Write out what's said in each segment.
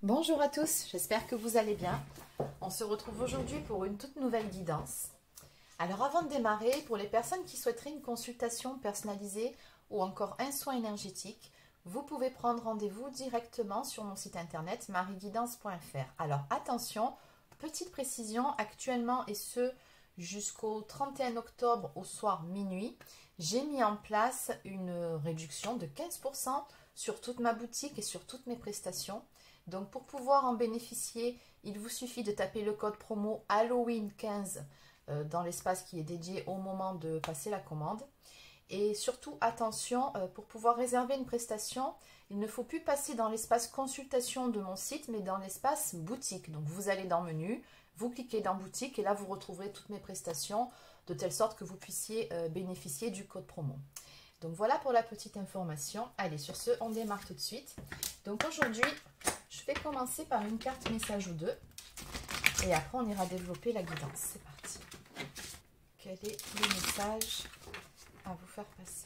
Bonjour à tous, j'espère que vous allez bien. On se retrouve aujourd'hui pour une toute nouvelle guidance. Alors avant de démarrer, pour les personnes qui souhaiteraient une consultation personnalisée ou encore un soin énergétique, vous pouvez prendre rendez-vous directement sur mon site internet mariguidance.fr. Alors attention, petite précision, actuellement et ce jusqu'au 31 octobre au soir minuit, j'ai mis en place une réduction de 15% sur toute ma boutique et sur toutes mes prestations. Donc pour pouvoir en bénéficier, il vous suffit de taper le code promo Halloween 15 dans l'espace qui est dédié au moment de passer la commande. Et surtout, attention, pour pouvoir réserver une prestation, il ne faut plus passer dans l'espace consultation de mon site, mais dans l'espace boutique. Donc vous allez dans menu, vous cliquez dans boutique et là vous retrouverez toutes mes prestations de telle sorte que vous puissiez bénéficier du code promo. Donc voilà pour la petite information. Allez, sur ce, on démarre tout de suite. Donc aujourd'hui, je vais commencer par une carte message ou deux. Et après, on ira développer la guidance. C'est parti. Quel est le message à vous faire passer?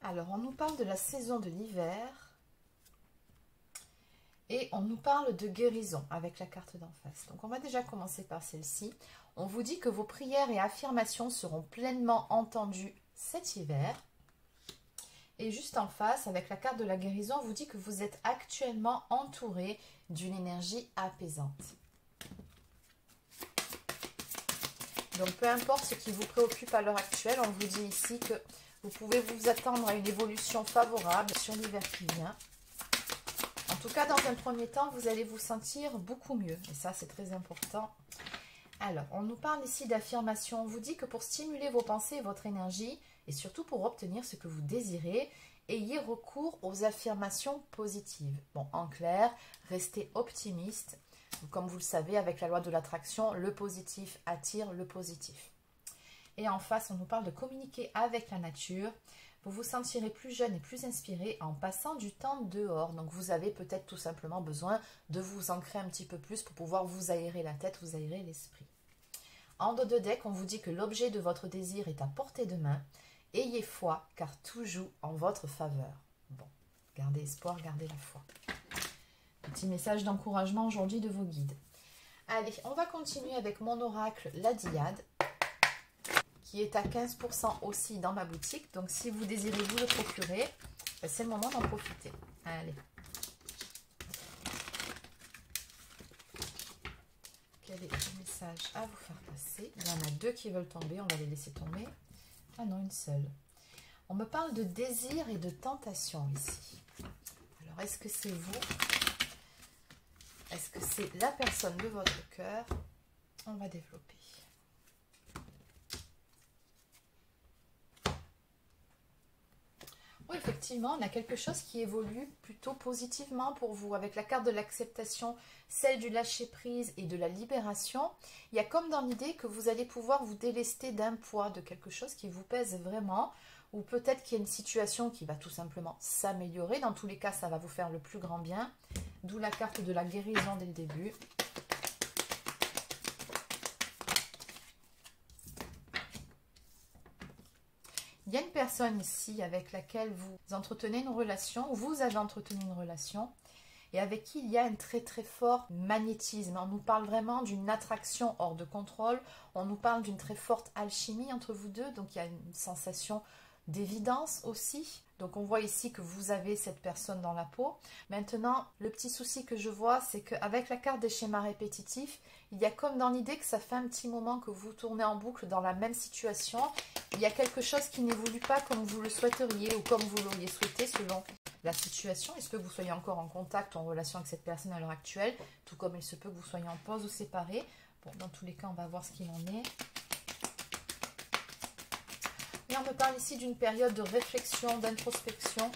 Alors, on nous parle de la saison de l'hiver. Et on nous parle de guérison avec la carte d'en face. Donc, on va déjà commencer par celle-ci. On vous dit que vos prières et affirmations seront pleinement entendues cet hiver. Et juste en face, avec la carte de la guérison, on vous dit que vous êtes actuellement entouré d'une énergie apaisante. Donc, peu importe ce qui vous préoccupe à l'heure actuelle, on vous dit ici que vous pouvez vous attendre à une évolution favorable sur l'hiver qui vient. En tout cas, dans un premier temps, vous allez vous sentir beaucoup mieux. Et ça, c'est très important. Alors, on nous parle ici d'affirmation. On vous dit que pour stimuler vos pensées et votre énergie, et surtout pour obtenir ce que vous désirez, ayez recours aux affirmations positives. Bon, en clair, restez optimiste. Comme vous le savez, avec la loi de l'attraction, le positif attire le positif. Et en face, on nous parle de communiquer avec la nature. Vous vous sentirez plus jeune et plus inspiré en passant du temps dehors. Donc, vous avez peut-être tout simplement besoin de vous ancrer un petit peu plus pour pouvoir vous aérer la tête, vous aérer l'esprit. En dos de deck, on vous dit que l'objet de votre désir est à portée de main. Ayez foi, car tout joue en votre faveur. Bon, gardez espoir, gardez la foi. Petit message d'encouragement aujourd'hui de vos guides. Allez, on va continuer avec mon oracle, la Diade, qui est à 15% aussi dans ma boutique. Donc, si vous désirez vous le procurer, c'est le moment d'en profiter. Allez. Quel est le message à vous faire passer? Il y en a deux qui veulent tomber, on va les laisser tomber. Ah non, une seule. On me parle de désir et de tentation ici. Alors, est-ce que c'est vous? Est-ce que c'est la personne de votre cœur? On va développer. Oui, effectivement, on a quelque chose qui évolue plutôt positivement pour vous. Avec la carte de l'acceptation, celle du lâcher-prise et de la libération, il y a comme dans l'idée que vous allez pouvoir vous délester d'un poids, de quelque chose qui vous pèse vraiment, ou peut-être qu'il y a une situation qui va tout simplement s'améliorer. Dans tous les cas, ça va vous faire le plus grand bien. D'où la carte de la guérison dès le début. Il y a une personne ici avec laquelle vous entretenez une relation, ou vous avez entretenu une relation, et avec qui il y a un très très fort magnétisme. On nous parle vraiment d'une attraction hors de contrôle, on nous parle d'une très forte alchimie entre vous deux, donc il y a une sensation d'évidence aussi. Donc on voit ici que vous avez cette personne dans la peau. Maintenant, le petit souci que je vois, c'est qu'avec la carte des schémas répétitifs, il y a comme dans l'idée que ça fait un petit moment que vous tournez en boucle dans la même situation. Il y a quelque chose qui n'évolue pas comme vous le souhaiteriez ou comme vous l'auriez souhaité selon la situation. Est-ce que vous soyez encore en contact ou en relation avec cette personne à l'heure actuelle, tout comme il se peut que vous soyez en pause ou séparés. Bon, dans tous les cas, on va voir ce qu'il en est. Et on me parle ici d'une période de réflexion, d'introspection.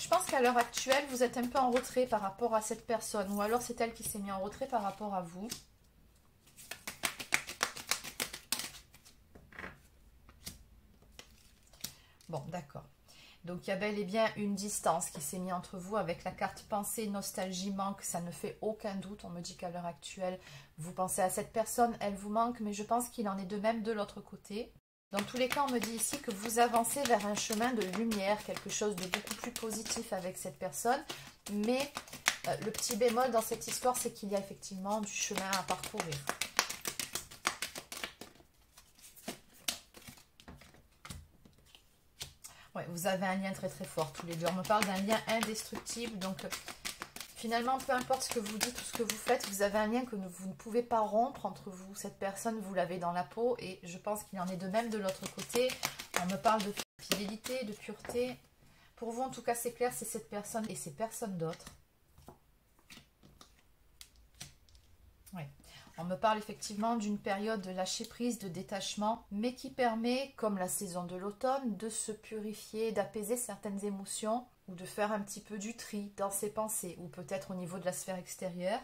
Je pense qu'à l'heure actuelle, vous êtes un peu en retrait par rapport à cette personne. Ou alors c'est elle qui s'est mise en retrait par rapport à vous. Bon, d'accord. Donc il y a bel et bien une distance qui s'est mise entre vous avec la carte pensée, nostalgie, manque, ça ne fait aucun doute. On me dit qu'à l'heure actuelle, vous pensez à cette personne, elle vous manque, mais je pense qu'il en est de même de l'autre côté. Dans tous les cas, on me dit ici que vous avancez vers un chemin de lumière, quelque chose de beaucoup plus positif avec cette personne. Mais le petit bémol dans cette histoire, c'est qu'il y a effectivement du chemin à parcourir. Ouais, vous avez un lien très très fort tous les deux. On me parle d'un lien indestructible. Donc finalement, peu importe ce que vous dites ou ce que vous faites, vous avez un lien que vous ne pouvez pas rompre entre vous. Cette personne, vous l'avez dans la peau. Et je pense qu'il en est de même de l'autre côté. On me parle de fidélité, de pureté. Pour vous, en tout cas, c'est clair, c'est cette personne et c'est personne d'autre. Ouais. On me parle effectivement d'une période de lâcher prise, de détachement, mais qui permet, comme la saison de l'automne, de se purifier, d'apaiser certaines émotions ou de faire un petit peu du tri dans ses pensées ou peut-être au niveau de la sphère extérieure.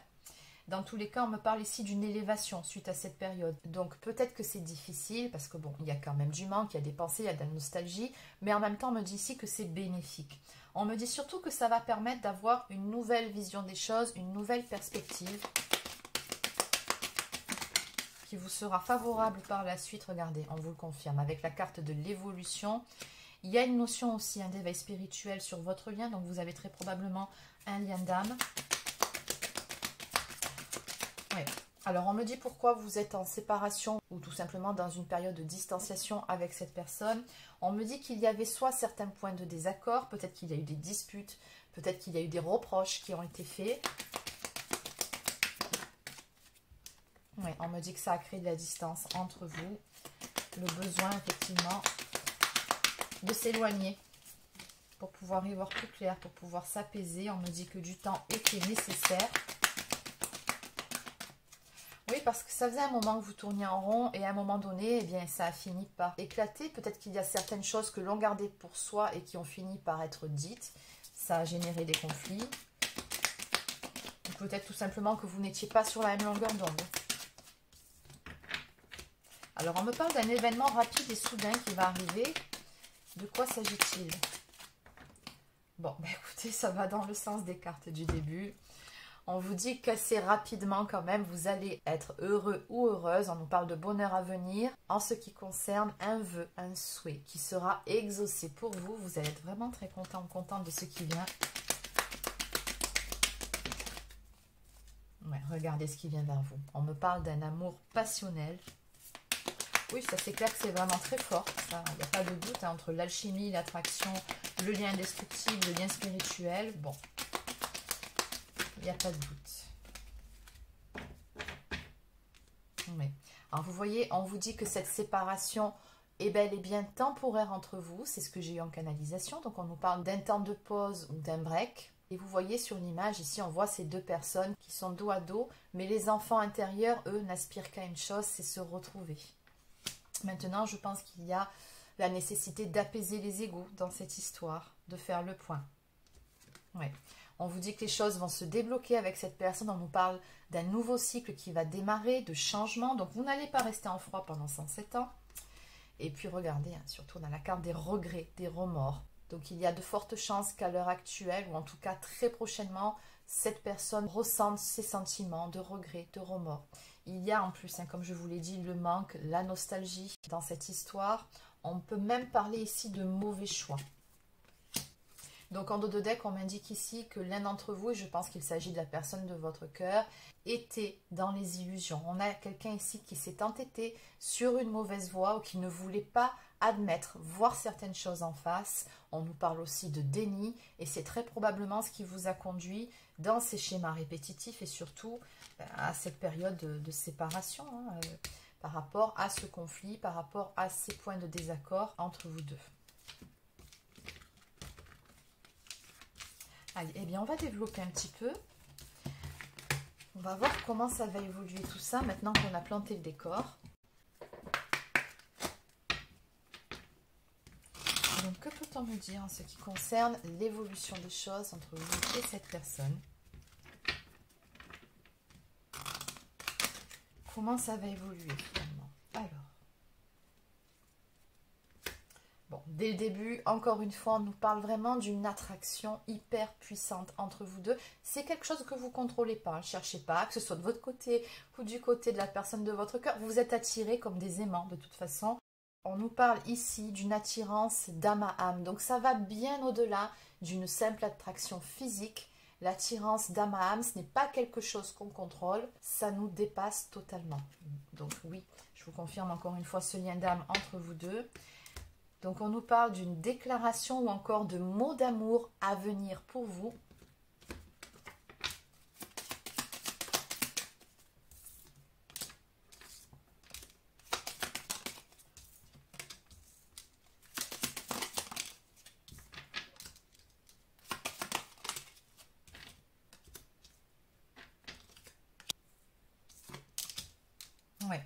Dans tous les cas, on me parle ici d'une élévation suite à cette période. Donc peut-être que c'est difficile parce que bon, il y a quand même du manque, il y a des pensées, il y a de la nostalgie, mais en même temps, on me dit ici que c'est bénéfique. On me dit surtout que ça va permettre d'avoir une nouvelle vision des choses, une nouvelle perspective qui vous sera favorable par la suite. Regardez, on vous le confirme, avec la carte de l'évolution. Il y a une notion aussi d'éveil spirituel sur votre lien, donc vous avez très probablement un lien d'âme. Ouais. Alors, on me dit pourquoi vous êtes en séparation ou tout simplement dans une période de distanciation avec cette personne. On me dit qu'il y avait soit certains points de désaccord, peut-être qu'il y a eu des disputes, peut-être qu'il y a eu des reproches qui ont été faits. Oui, on me dit que ça a créé de la distance entre vous. Le besoin, effectivement, de s'éloigner pour pouvoir y voir plus clair, pour pouvoir s'apaiser. On me dit que du temps était nécessaire. Oui, parce que ça faisait un moment que vous tourniez en rond et à un moment donné, eh bien, ça a fini par éclater. Peut-être qu'il y a certaines choses que l'on gardait pour soi et qui ont fini par être dites. Ça a généré des conflits. Ou peut-être tout simplement que vous n'étiez pas sur la même longueur d'onde. Alors, on me parle d'un événement rapide et soudain qui va arriver. De quoi s'agit-il? Bon, bah écoutez, ça va dans le sens des cartes du début. On vous dit qu'assez rapidement quand même, vous allez être heureux ou heureuse. On nous parle de bonheur à venir en ce qui concerne un vœu, un souhait qui sera exaucé pour vous. Vous allez être vraiment très content, contente de ce qui vient. Ouais, regardez ce qui vient vers vous. On me parle d'un amour passionnel. Oui, ça c'est clair que c'est vraiment très fort. Il n'y a pas de doute hein, entre l'alchimie, l'attraction, le lien indestructible, le lien spirituel. Bon, il n'y a pas de doute. Oui. Alors vous voyez, on vous dit que cette séparation est bel et bien temporaire entre vous. C'est ce que j'ai eu en canalisation. Donc on nous parle d'un temps de pause ou d'un break. Et vous voyez sur l'image, ici on voit ces deux personnes qui sont dos à dos. Mais les enfants intérieurs, eux, n'aspirent qu'à une chose, c'est se retrouver. Maintenant, je pense qu'il y a la nécessité d'apaiser les égos dans cette histoire, de faire le point. Ouais. On vous dit que les choses vont se débloquer avec cette personne. On nous parle d'un nouveau cycle qui va démarrer, de changement. Donc, vous n'allez pas rester en froid pendant 107 ans. Et puis, regardez, hein, surtout on a la carte des regrets, des remords. Donc, il y a de fortes chances qu'à l'heure actuelle, ou en tout cas très prochainement, cette personne ressente ces sentiments de regrets, de remords. Il y a en plus, hein, comme je vous l'ai dit, le manque, la nostalgie dans cette histoire. On peut même parler ici de mauvais choix. Donc en dos de deck, on m'indique ici que l'un d'entre vous, et je pense qu'il s'agit de la personne de votre cœur, était dans les illusions. On a quelqu'un ici qui s'est entêté sur une mauvaise voie ou qui ne voulait pas admettre, voir certaines choses en face. On nous parle aussi de déni et c'est très probablement ce qui vous a conduit dans ces schémas répétitifs et surtout à cette période de séparation hein, par rapport à ce conflit, par rapport à ces points de désaccord entre vous deux. Allez, eh bien on va développer un petit peu. On va voir comment ça va évoluer tout ça maintenant qu'on a planté le décor. Donc que peut-on me dire en ce qui concerne l'évolution des choses entre vous et cette personne? Comment ça va évoluer finalement? Alors, Bon, dès le début, encore une fois, on nous parle vraiment d'une attraction hyper puissante entre vous deux. C'est quelque chose que vous ne contrôlez pas. Ne cherchez pas, que ce soit de votre côté ou du côté de la personne de votre cœur. Vous êtes attirés comme des aimants de toute façon. On nous parle ici d'une attirance d'âme à âme. Donc ça va bien au-delà d'une simple attraction physique. L'attirance d'âme à âme, ce n'est pas quelque chose qu'on contrôle. Ça nous dépasse totalement. Donc oui, je vous confirme encore une fois ce lien d'âme entre vous deux. Donc on nous parle d'une déclaration ou encore de mots d'amour à venir pour vous. Ouais.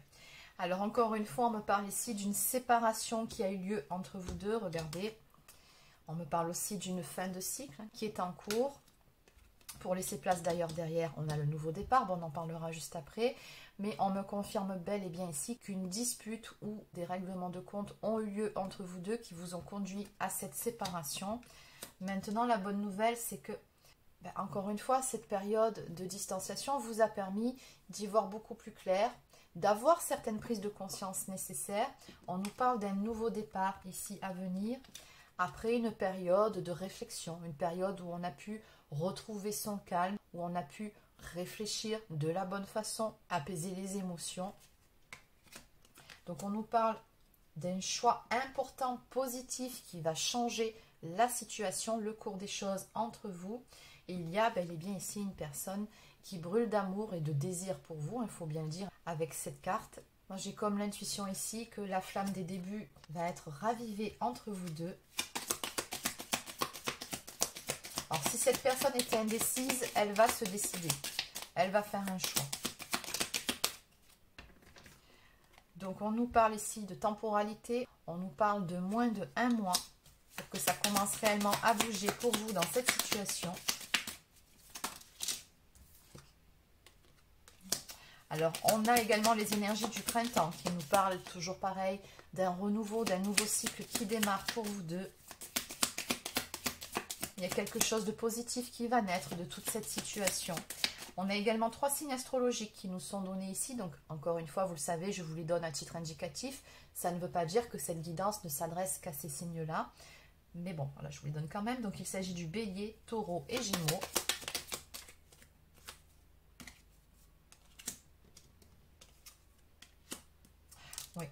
Alors encore une fois, on me parle ici d'une séparation qui a eu lieu entre vous deux. Regardez, on me parle aussi d'une fin de cycle qui est en cours. Pour laisser place d'ailleurs derrière, on a le nouveau départ. Bon, on en parlera juste après. Mais on me confirme bel et bien ici qu'une dispute ou des règlements de compte ont eu lieu entre vous deux qui vous ont conduit à cette séparation. Maintenant, la bonne nouvelle, c'est que, encore une fois, cette période de distanciation vous a permis d'y voir beaucoup plus clair, d'avoir certaines prises de conscience nécessaires. On nous parle d'un nouveau départ ici à venir, après une période de réflexion, une période où on a pu retrouver son calme, où on a pu réfléchir de la bonne façon, apaiser les émotions. Donc on nous parle d'un choix important, positif, qui va changer la situation, le cours des choses entre vous. Et il y a bel et bien ici une personne qui brûle d'amour et de désir pour vous, il faut bien le dire, avec cette carte. Moi, j'ai comme l'intuition ici que la flamme des débuts va être ravivée entre vous deux. Alors, si cette personne était indécise, elle va se décider. Elle va faire un choix. Donc, on nous parle ici de temporalité. On nous parle de moins de 1 mois pour que ça commence réellement à bouger pour vous dans cette situation. Alors, on a également les énergies du printemps qui nous parlent toujours pareil d'un renouveau, d'un nouveau cycle qui démarre pour vous deux. Il y a quelque chose de positif qui va naître de toute cette situation. On a également 3 signes astrologiques qui nous sont donnés ici. Donc, encore une fois, vous le savez, je vous les donne à titre indicatif. Ça ne veut pas dire que cette guidance ne s'adresse qu'à ces signes-là. Mais bon, voilà, je vous les donne quand même. Donc, il s'agit du Bélier, Taureau et Gémeaux. Oui.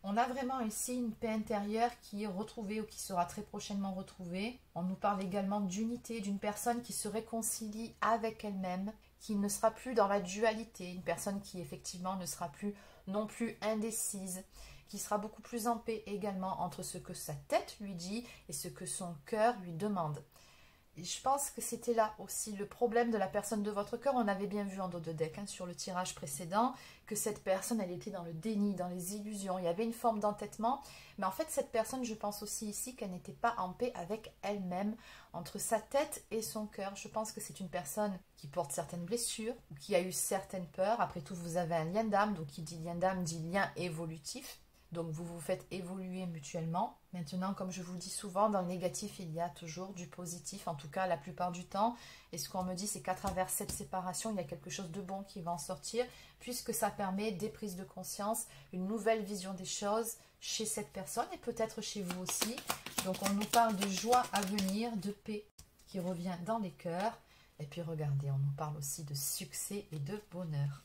On a vraiment ici une paix intérieure qui est retrouvée ou qui sera très prochainement retrouvée. On nous parle également d'unité, d'une personne qui se réconcilie avec elle-même, qui ne sera plus dans la dualité, une personne qui effectivement ne sera plus non plus indécise, qui sera beaucoup plus en paix également entre ce que sa tête lui dit et ce que son cœur lui demande. Et je pense que c'était là aussi le problème de la personne de votre cœur. On avait bien vu en dos de deck sur le tirage précédent que cette personne, elle était dans le déni, dans les illusions. Il y avait une forme d'entêtement. Mais en fait, cette personne, je pense aussi ici qu'elle n'était pas en paix avec elle-même, entre sa tête et son cœur. Je pense que c'est une personne qui porte certaines blessures ou qui a eu certaines peurs. Après tout, vous avez un lien d'âme. Donc, qui dit lien d'âme dit lien évolutif. Donc, vous vous faites évoluer mutuellement. Maintenant, comme je vous le dis souvent, dans le négatif, il y a toujours du positif, en tout cas la plupart du temps. Et ce qu'on me dit, c'est qu'à travers cette séparation, il y a quelque chose de bon qui va en sortir, puisque ça permet des prises de conscience, une nouvelle vision des choses chez cette personne et peut-être chez vous aussi. Donc, on nous parle de joie à venir, de paix qui revient dans les cœurs. Et puis, regardez, on nous parle aussi de succès et de bonheur.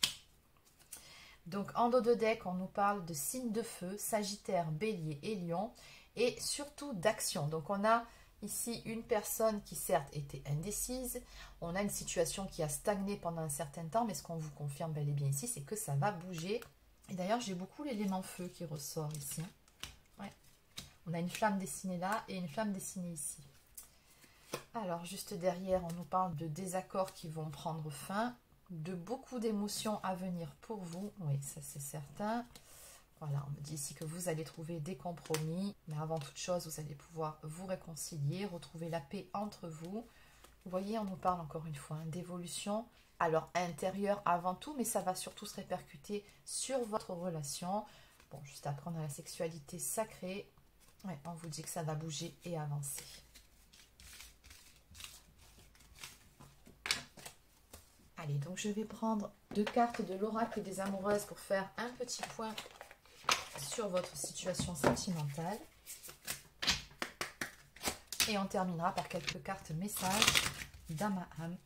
Donc, en dos de deck, on nous parle de signes de feu, Sagittaire, Bélier et Lion, et surtout d'action. Donc, on a ici une personne qui, certes, était indécise. On a une situation qui a stagné pendant un certain temps, mais ce qu'on vous confirme bel et bien ici, c'est que ça va bouger. Et d'ailleurs, j'ai beaucoup l'élément feu qui ressort ici. Ouais. On a une flamme dessinée là et une flamme dessinée ici. Alors, juste derrière, on nous parle de désaccords qui vont prendre fin, de beaucoup d'émotions à venir pour vous. Oui, ça c'est certain. Voilà, on me dit ici que vous allez trouver des compromis. Mais avant toute chose, vous allez pouvoir vous réconcilier, retrouver la paix entre vous. Vous voyez, on nous parle encore une fois d'évolution. Alors, intérieure avant tout, mais ça va surtout se répercuter sur votre relation. Bon, juste après, on a la sexualité sacrée. Ouais, on vous dit que ça va bouger et avancer. Allez, donc je vais prendre 2 cartes de l'oracle des amoureuses pour faire un petit point sur votre situation sentimentale. Et on terminera par quelques cartes messages d'âme à âme.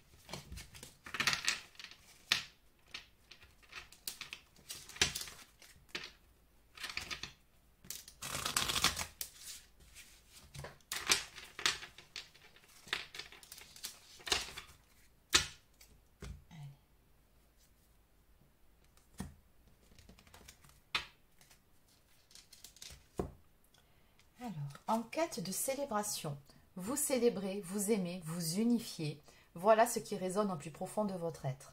Alors, en quête de célébration, vous célébrez, vous aimez, vous unifiez. Voilà ce qui résonne au plus profond de votre être.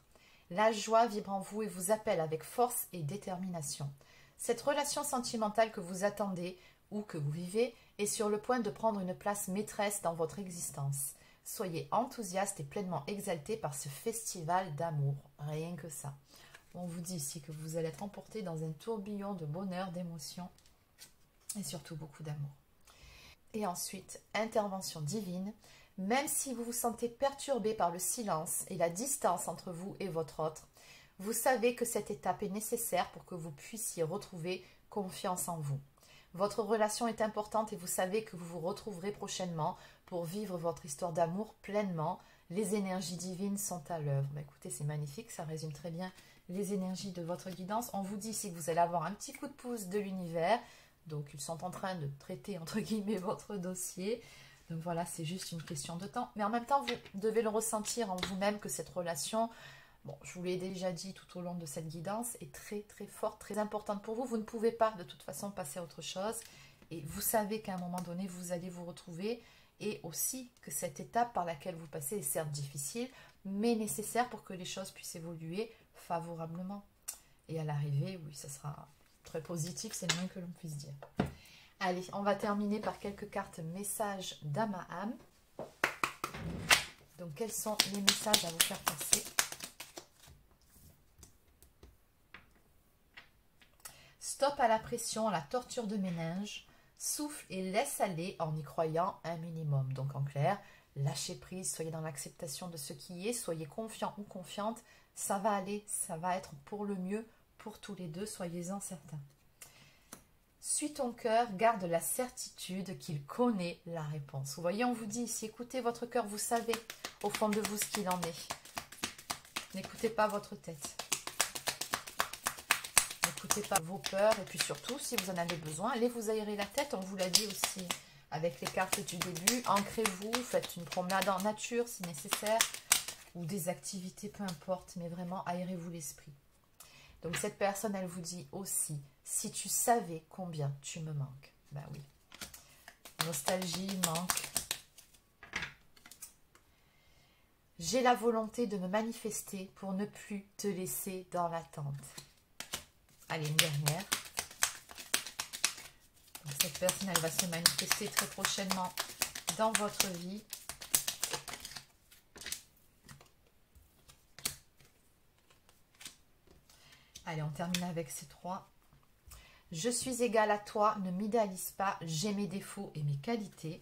La joie vibre en vous et vous appelle avec force et détermination. Cette relation sentimentale que vous attendez ou que vous vivez est sur le point de prendre une place maîtresse dans votre existence. Soyez enthousiaste et pleinement exalté par ce festival d'amour. Rien que ça. On vous dit ici que vous allez être emporté dans un tourbillon de bonheur, d'émotions et surtout beaucoup d'amour. Et ensuite, intervention divine. Même si vous vous sentez perturbé par le silence et la distance entre vous et votre autre, vous savez que cette étape est nécessaire pour que vous puissiez retrouver confiance en vous. Votre relation est importante et vous savez que vous vous retrouverez prochainement pour vivre votre histoire d'amour pleinement. Les énergies divines sont à l'œuvre. Écoutez, c'est magnifique, ça résume très bien les énergies de votre guidance. On vous dit ici que vous allez avoir un petit coup de pouce de l'univers. Donc, ils sont en train de traiter, entre guillemets, votre dossier. Donc, voilà, c'est juste une question de temps. Mais en même temps, vous devez le ressentir en vous-même que cette relation, bon, je vous l'ai déjà dit tout au long de cette guidance, est très, très forte, très importante pour vous. Vous ne pouvez pas, de toute façon, passer à autre chose. Et vous savez qu'à un moment donné, vous allez vous retrouver. Et aussi que cette étape par laquelle vous passez est certes difficile, mais nécessaire pour que les choses puissent évoluer favorablement. Et à l'arrivée, oui, ça sera très positif, c'est le moins que l'on puisse dire. Allez, on va terminer par quelques cartes messages d'âme à âme. Donc, quels sont les messages à vous faire passer? Stop à la pression, à la torture de méninge. Souffle et laisse aller en y croyant un minimum. Donc, en clair, lâchez prise, soyez dans l'acceptation de ce qui est, soyez confiant ou confiante. Ça va aller, ça va être pour le mieux pour tous les deux, soyez-en certains. Suis ton cœur, garde la certitude qu'il connaît la réponse. Vous voyez, on vous dit ici, écoutez votre cœur, vous savez au fond de vous ce qu'il en est. N'écoutez pas votre tête. N'écoutez pas vos peurs. Et puis surtout, si vous en avez besoin, allez vous aérer la tête. On vous l'a dit aussi avec les cartes du début. Ancrez-vous, faites une promenade en nature si nécessaire. Ou des activités, peu importe. Mais vraiment, aérez-vous l'esprit. Donc cette personne, elle vous dit aussi, si tu savais combien tu me manques. Ben oui. Nostalgie, manque. J'ai la volonté de me manifester pour ne plus te laisser dans l'attente. Allez, une dernière. Donc cette personne, elle va se manifester très prochainement dans votre vie. Allez, on termine avec ces 3. Je suis égale à toi, ne m'idéalise pas, j'ai mes défauts et mes qualités.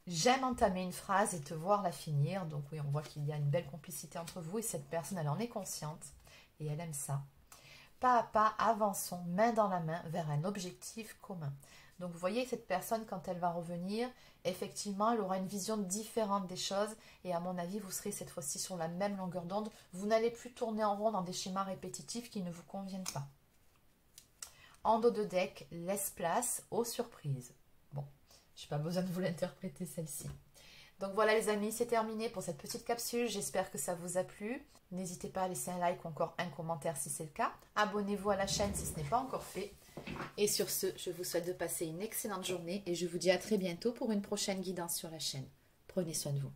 J'aime entamer une phrase et te voir la finir. Donc oui, on voit qu'il y a une belle complicité entre vous et cette personne, elle en est consciente et elle aime ça. Pas à pas, avançons main dans la main vers un objectif commun. Donc vous voyez, cette personne, quand elle va revenir, effectivement, elle aura une vision différente des choses. Et à mon avis, vous serez cette fois-ci sur la même longueur d'onde. Vous n'allez plus tourner en rond dans des schémas répétitifs qui ne vous conviennent pas. En dos de deck, laisse place aux surprises. Bon, je n'ai pas besoin de vous l'interpréter celle-ci. Donc voilà les amis, c'est terminé pour cette petite capsule. J'espère que ça vous a plu. N'hésitez pas à laisser un like ou encore un commentaire si c'est le cas. Abonnez-vous à la chaîne si ce n'est pas encore fait. Et sur ce, je vous souhaite de passer une excellente journée et je vous dis à très bientôt pour une prochaine guidance sur la chaîne. Prenez soin de vous.